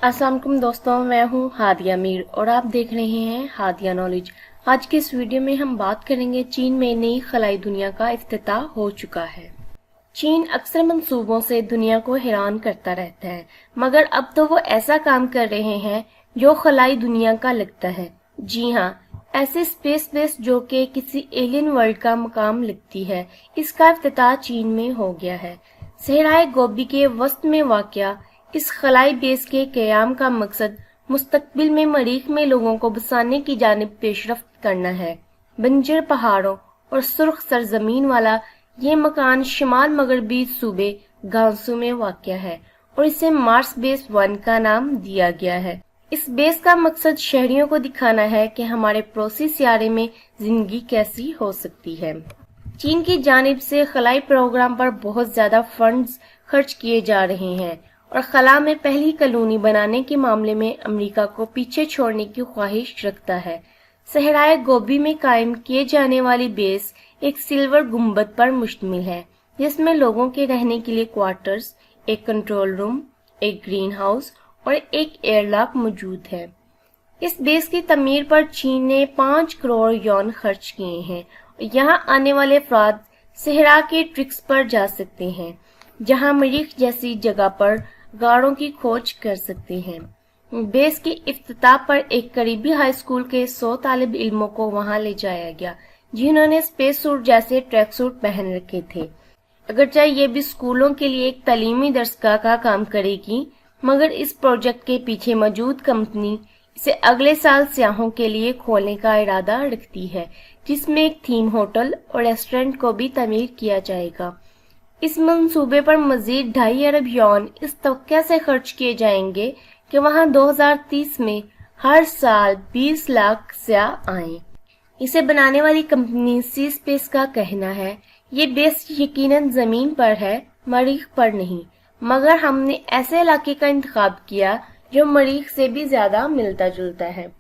अस्सलाम वालेकुम दोस्तों, मैं हूँ हादिया मीर और आप देख रहे हैं हादिया नॉलेज। आज के इस वीडियो में हम बात करेंगे चीन में नई खलाई दुनिया का इफ्तिताह हो चुका है। चीन अक्सर मंसूबों से दुनिया को हैरान करता रहता है, मगर अब तो वो ऐसा काम कर रहे हैं जो खलाई दुनिया का लगता है। जी हाँ, ऐसे स्पेस बेस जो कि किसी एलियन वर्ल्ड का मकाम लगती है, इसका इफ्तिताह चीन में हो गया है। सहराए गोबी के वसत में वाक़या इस खलाई बेस के क़याम का मकसद मुस्तकबिल में मरीख में लोगों को बसाने की जानिब पेशरफ्त करना है। बंजर पहाड़ों और सुर्ख सरजमीन वाला ये मकान शिमाल मगरबी सूबे गांसू में वाक़या है और इसे मार्स बेस 1 का नाम दिया गया है। इस बेस का मकसद शहरियों को दिखाना है कि हमारे पड़ोसी सियारे में जिंदगी कैसी हो सकती है। चीन की जानिब से खलाई प्रोग्राम पर बहुत ज्यादा फंड्स खर्च किए जा रहे हैं और खला में पहली कॉलोनी बनाने के मामले में अमेरिका को पीछे छोड़ने की ख्वाहिश रखता है। सहराए गोबी में कायम किए जाने वाली बेस एक सिल्वर गुंबद पर मुश्तमिल है, जिसमें लोगों के रहने के लिए क्वार्टर्स, एक कंट्रोल रूम, एक ग्रीन हाउस और एक एयरलॉक मौजूद है। इस बेस की तमीर पर चीन ने 5 करोड़ युआन खर्च किए हैं और यहाँ आने वाले अफराद सहरा के ट्रिक्स पर जा सकते हैं, जहाँ मरीख जैसी जगह पर गाड़ों की खोज कर सकते हैं। बेस की इफ्तिताह पर एक करीबी हाई स्कूल के 100 तालिब इल्मों को वहां ले जाया गया, जिन्होंने स्पेस सूट जैसे ट्रैक सूट पहन रखे थे। अगरचे ये भी स्कूलों के लिए एक तालीमी दरसगाह का काम करेगी, मगर इस प्रोजेक्ट के पीछे मौजूद कंपनी इसे अगले साल सियाहों के लिए खोलने का इरादा रखती है, जिसमें एक थीम होटल और रेस्टोरेंट को भी तमीर किया जाएगा। इस मंसूबे पर मजीद 2.5 अरब युआन इस तवक्या से खर्च किए जाएंगे कि वहां 2030 में हर साल 20 लाख सियाह आएं। इसे बनाने वाली कंपनी सी स्पेस का कहना है, ये बेस यकीनन जमीन पर है, मरीख पर नहीं, मगर हमने ऐसे इलाके का इंतखाब किया जो मरीख से भी ज्यादा मिलता जुलता है।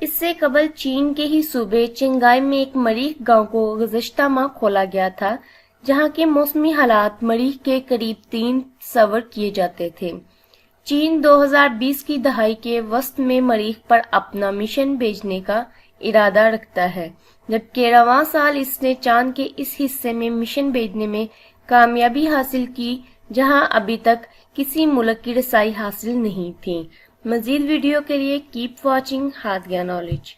इससे कबल चीन के ही सूबे चिंगाई में एक मरीख गांव को गुज़श्ता माह खोला गया था, जहां के मौसमी हालात मरीख के करीब 3 तस्वर किए जाते थे। चीन 2020 की दहाई के वस्त में मरीख पर अपना मिशन भेजने का इरादा रखता है, जबकि रवां साल इसने चांद के इस हिस्से में मिशन भेजने में कामयाबी हासिल की, जहां अभी तक किसी मुल्क की रसाई हासिल नहीं थी। मजीद वीडियो के लिए कीप वॉचिंग हादिया नॉलेज।